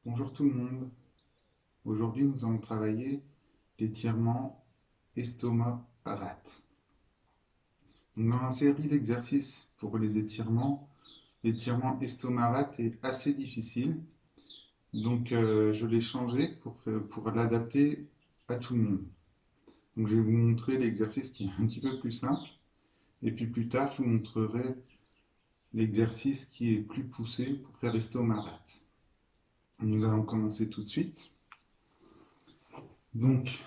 Bonjour tout le monde. Aujourd'hui, nous allons travailler l'étirement estomac-rate. Donc, dans la série d'exercices pour les étirements, l'étirement estomac-rate est assez difficile. Donc, je l'ai changé pour l'adapter à tout le monde. Donc, je vais vous montrer l'exercice qui est un petit peu plus simple. Et puis plus tard, je vous montrerai l'exercice qui est plus poussé pour faire estomac-rate. Nous allons commencer tout de suite. Donc,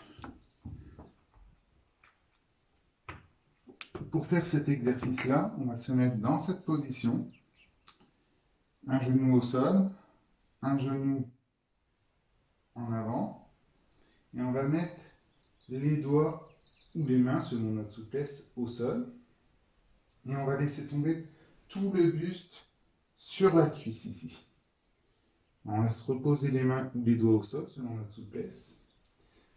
pour faire cet exercice-là, on va se mettre dans cette position. Un genou au sol, un genou en avant. Et on va mettre les doigts ou les mains, selon notre souplesse, au sol. Et on va laisser tomber tout le buste sur la cuisse ici. On laisse reposer les mains ou les doigts au sol, selon notre souplesse.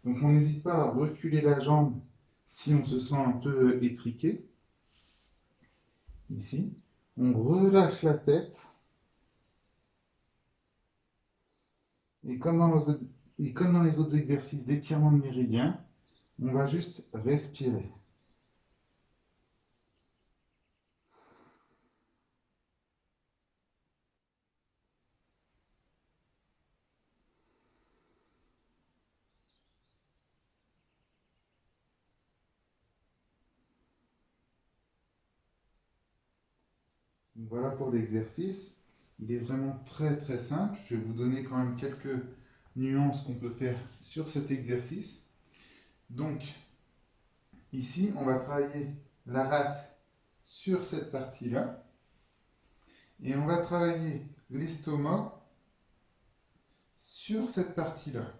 Donc on n'hésite pas à reculer la jambe si on se sent un peu étriqué. Ici. On relâche la tête. Et comme dans les autres exercices d'étirement de méridien, on va juste respirer. Donc voilà pour l'exercice. Il est vraiment très très simple. Je vais vous donner quand même quelques nuances qu'on peut faire sur cet exercice. Donc, ici, on va travailler la rate sur cette partie-là. Et on va travailler l'estomac sur cette partie-là.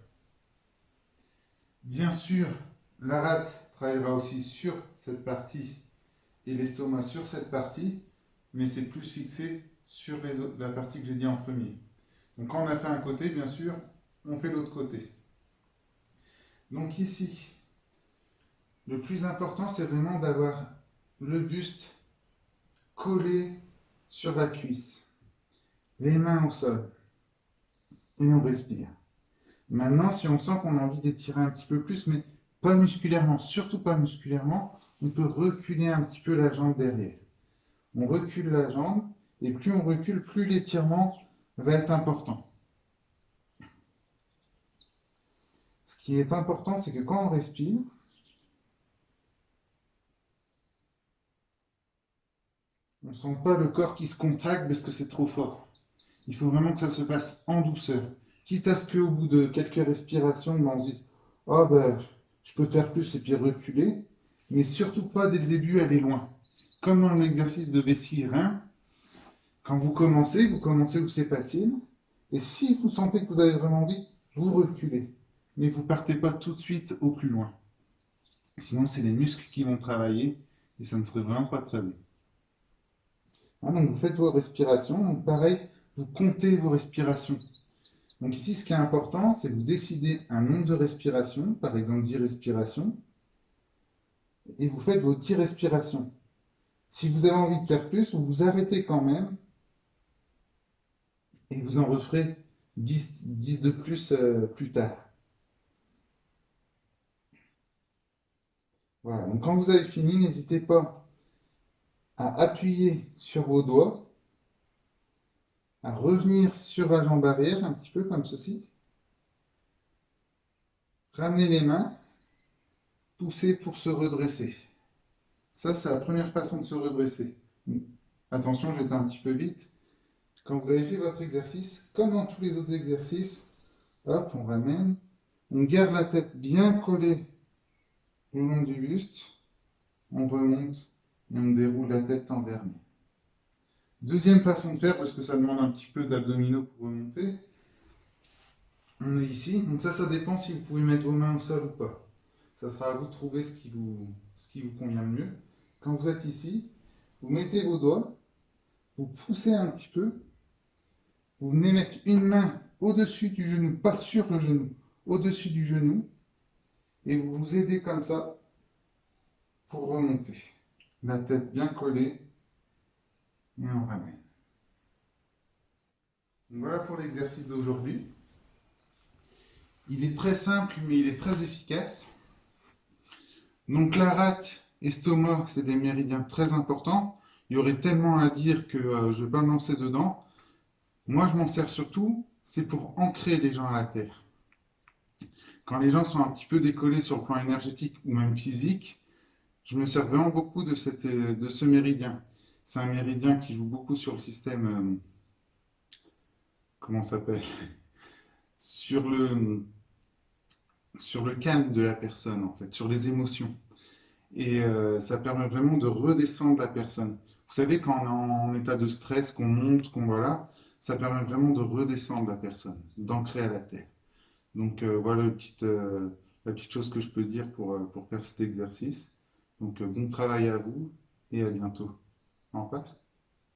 Bien sûr, la rate travaillera aussi sur cette partie et l'estomac sur cette partie, mais c'est plus fixé sur la partie que j'ai dit en premier. Donc quand on a fait un côté, bien sûr, on fait l'autre côté. Donc ici, le plus important, c'est vraiment d'avoir le buste collé sur la cuisse, les mains au sol, et on respire. Maintenant, si on sent qu'on a envie d'étirer un petit peu plus, mais pas musculairement, surtout pas musculairement, on peut reculer un petit peu la jambe derrière. On recule la jambe, et plus on recule, plus l'étirement va être important. Ce qui est important, c'est que quand on respire, on ne sent pas le corps qui se contracte parce que c'est trop fort. Il faut vraiment que ça se passe en douceur. Quitte à ce qu'au bout de quelques respirations, on se dise oh ben, je peux faire plus et puis reculer, mais surtout pas dès le début aller loin. Comme dans l'exercice de vessie-rein, quand vous commencez où c'est facile, et si vous sentez que vous avez vraiment envie, vous reculez. Mais vous ne partez pas tout de suite au plus loin. Sinon, c'est les muscles qui vont travailler et ça ne serait vraiment pas très bien. Ah, donc vous faites vos respirations, donc pareil, vous comptez vos respirations. Donc ici, ce qui est important, c'est que vous décidez un nombre de respirations, par exemple 10 respirations, et vous faites vos 10 respirations. Si vous avez envie de faire plus, vous vous arrêtez quand même, et vous en referez 10 de plus tard. Voilà, donc quand vous avez fini, n'hésitez pas à appuyer sur vos doigts, à revenir sur la jambe arrière, un petit peu comme ceci, ramener les mains, pousser pour se redresser. Ça, c'est la première façon de se redresser. Attention, j'étais un petit peu vite. Quand vous avez fait votre exercice, comme dans tous les autres exercices, hop, on ramène, on garde la tête bien collée le long du buste, on remonte et on déroule la tête en dernier. Deuxième façon de faire, parce que ça demande un petit peu d'abdominaux pour remonter, on est ici, donc ça dépend si vous pouvez mettre vos mains au sol ou pas. Ça sera à vous de trouver ce qui vous convient le mieux. Quand vous êtes ici, vous mettez vos doigts, vous poussez un petit peu, vous venez mettre une main au-dessus du genou, pas sur le genou, au-dessus du genou, et vous vous aidez comme ça pour remonter. La tête bien collée, et on ramène. Donc voilà pour l'exercice d'aujourd'hui. Il est très simple, mais il est très efficace. Donc la rate, estomac, c'est des méridiens très importants. Il y aurait tellement à dire que je ne vais pas me lancer dedans. Moi, je m'en sers surtout, c'est pour ancrer les gens à la terre. Quand les gens sont un petit peu décollés sur le plan énergétique ou même physique, je me sers vraiment beaucoup de ce méridien. C'est un méridien qui joue beaucoup sur le système, comment ça s'appelle? Sur sur le calme de la personne, en fait, sur les émotions. Et ça permet vraiment de redescendre la personne. Vous savez, quand on est en état de stress, qu'on monte, qu'on voilà, ça permet vraiment de redescendre la personne, d'ancrer à la terre. Donc voilà la petite chose que je peux dire pour faire cet exercice. Donc bon travail à vous et à bientôt. Au revoir.